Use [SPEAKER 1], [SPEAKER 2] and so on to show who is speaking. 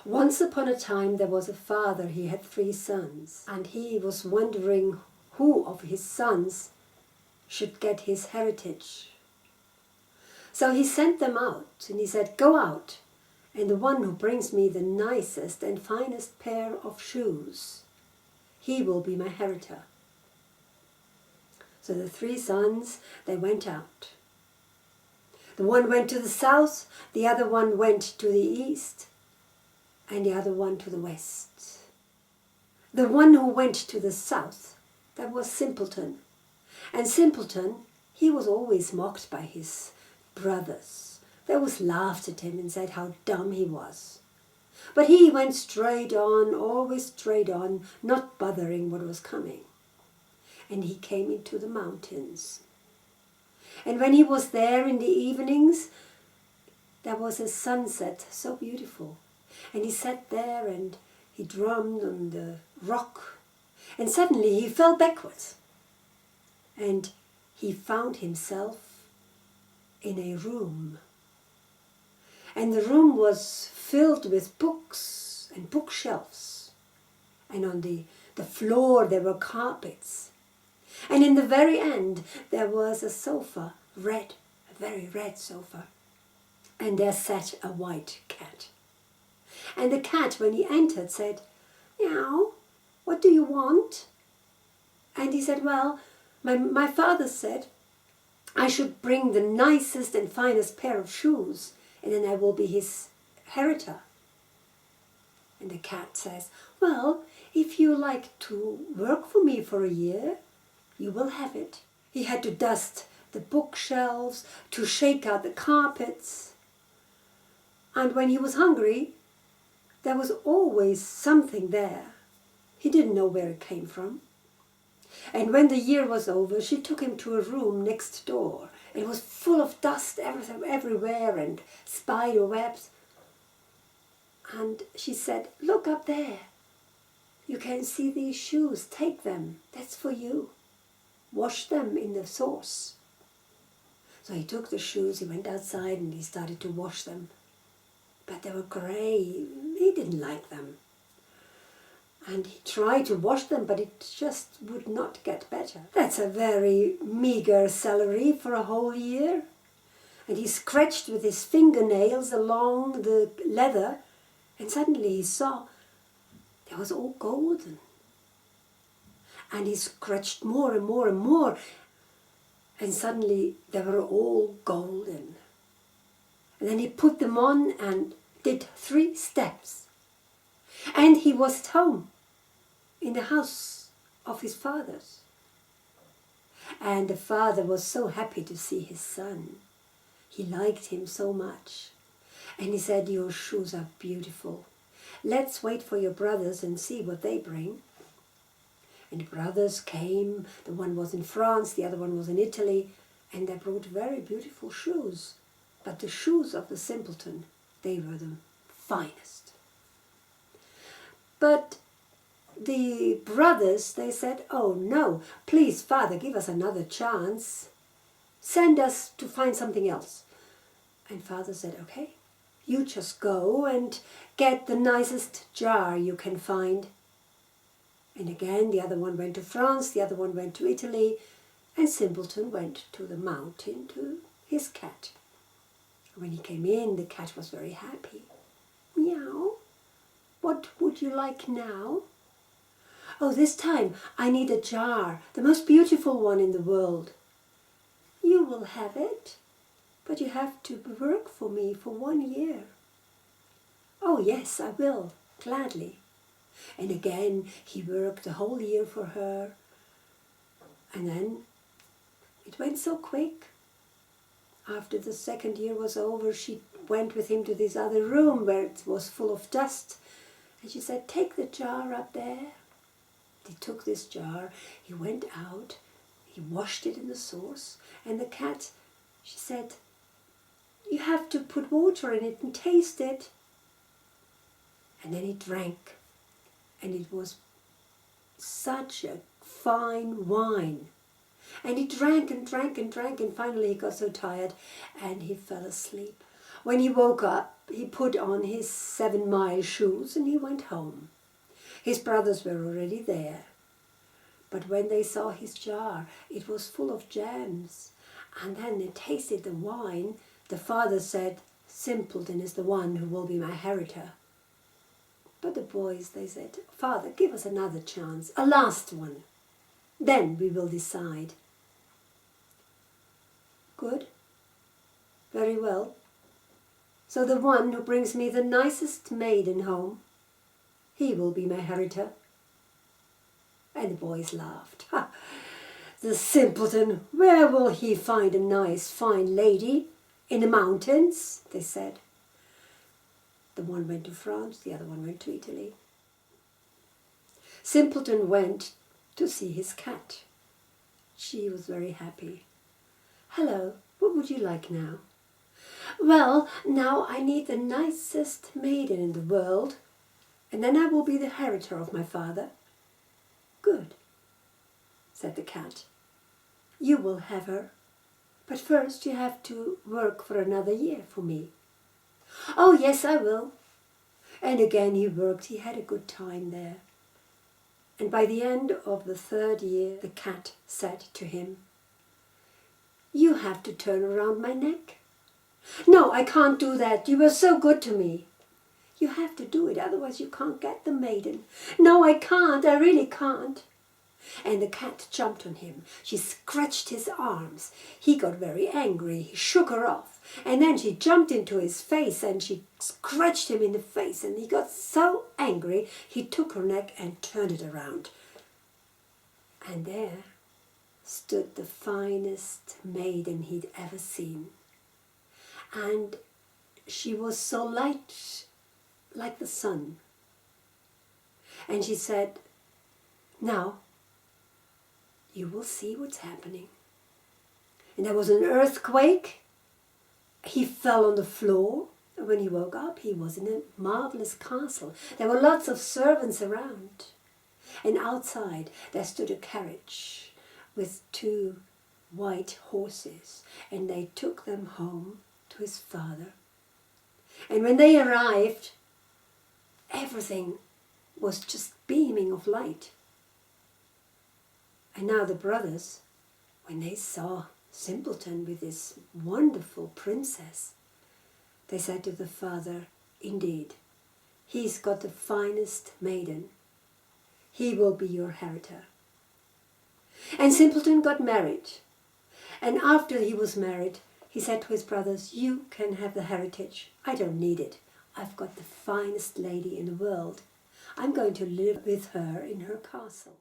[SPEAKER 1] Once upon a time there was a father, he had 3 sons, and he was wondering who of his sons should get his heritage. So he sent them out and he said, "Go out, and the one who brings me the nicest and finest pair of shoes, he will be my heritor." So the 3 sons, they went out. The one went to the south, the other one went to the east, and the other one to the west. The one who went to the south, that was Simpleton. And Simpleton, he was always mocked by his brothers. They always laughed at him and said how dumb he was. But he went straight on, always straight on, not bothering what was coming. And he came into the mountains. And when he was there in the evenings, there was a sunset so beautiful. And he sat there and he drummed on the rock. And suddenly he fell backwards. And he found himself in a room. And the room was filled with books and bookshelves. And on the floor there were carpets. And in the very end there was a sofa, red, a very red sofa. And there sat a white cat. And the cat, when he entered, said, "Meow, what do you want?" And he said, "Well, my father said I should bring the nicest and finest pair of shoes, and then I will be his heritor." And the cat says, "Well, if you like to work for me for a year, you will have it." He had to dust the bookshelves, to shake out the carpets. And when he was hungry, there was always something there. He didn't know where it came from. And when the year was over, she took him to a room next door. It was full of dust everywhere and spider webs. And she said, "Look up there. You can see these shoes. Take them. That's for you. Wash them in the source." So he took the shoes, he went outside and he started to wash them. But they were grey. He didn't like them. And he tried to wash them, but it just would not get better. That's a very meager salary for a whole year. And he scratched with his fingernails along the leather, and suddenly he saw it was all golden. And he scratched more and more and more, and suddenly they were all golden. And then he put them on and did 3 steps. And he was at home in the house of his fathers. And the father was so happy to see his son. He liked him so much. And he said, "Your shoes are beautiful. Let's wait for your brothers and see what they bring." And the brothers came. The one was in France, the other one was in Italy. And they brought very beautiful shoes. But the shoes of the simpleton, they were the finest. But the brothers, they said, "Oh no, please, Father, give us another chance. Send us to find something else." And Father said, "Okay, you just go and get the nicest jar you can find." And again, the other one went to France, the other one went to Italy, and Simpleton went to the mountain to his cat. When he came in, the cat was very happy. "Meow, what would you like now?" "Oh, this time I need a jar, the most beautiful one in the world." "You will have it, but you have to work for me for 1 year." "Oh yes, I will, gladly." And again he worked the whole year for her. And then it went so quick. After the 2nd year was over, she went with him to this other room where it was full of dust. And she said, "Take the jar up there." He took this jar, he went out, he washed it in the source. And the cat, she said, "You have to put water in it and taste it." And then he drank. And it was such a fine wine. And he drank and drank and drank, and finally he got so tired and he fell asleep. When he woke up, he put on his 7-mile shoes and he went home. His brothers were already there. But when they saw his jar, it was full of jams. And then they tasted the wine. The father said, "Simpleton is the one who will be my inheritor." But the boys, they said, "Father, give us another chance, a last one. Then we will decide." Good. Very well. So the one who brings me the nicest maiden home, he will be my inheritor. And the boys laughed. "Ha! The simpleton, where will he find a nice, fine lady? In the mountains?" they said. The one went to France, the other one went to Italy. Simpleton went to see his cat. She was very happy. "Hello, what would you like now?" "Well, now I need the nicest maiden in the world, and then I will be the inheritor of my father." "Good," said the cat. "You will have her, but first you have to work for another year for me." "Oh, yes, I will." And again he worked. He had a good time there. And by the end of the 3rd year, the cat said to him, "You have to turn around my neck." "No, I can't do that. You were so good to me." "You have to do it, otherwise you can't get the maiden." "No, I can't. I really can't." And the cat jumped on him. She scratched his arms. He got very angry. He shook her off. And then she jumped into his face and she scratched him in the face. And he got so angry, he took her neck and turned it around. And there stood the finest maiden he'd ever seen. And she was so light, like the sun. And she said, "Now, you will see what's happening." And there was an earthquake. He fell on the floor. And when he woke up, he was in a marvelous castle. There were lots of servants around. And outside, there stood a carriage with 2 white horses. And they took them home to his father. And when they arrived, everything was just beaming of light. And now the brothers, when they saw Simpleton with this wonderful princess, they said to the father, "Indeed, he's got the finest maiden. He will be your inheritor." And Simpleton got married. And after he was married, he said to his brothers, "You can have the heritage. I don't need it. I've got the finest lady in the world. I'm going to live with her in her castle."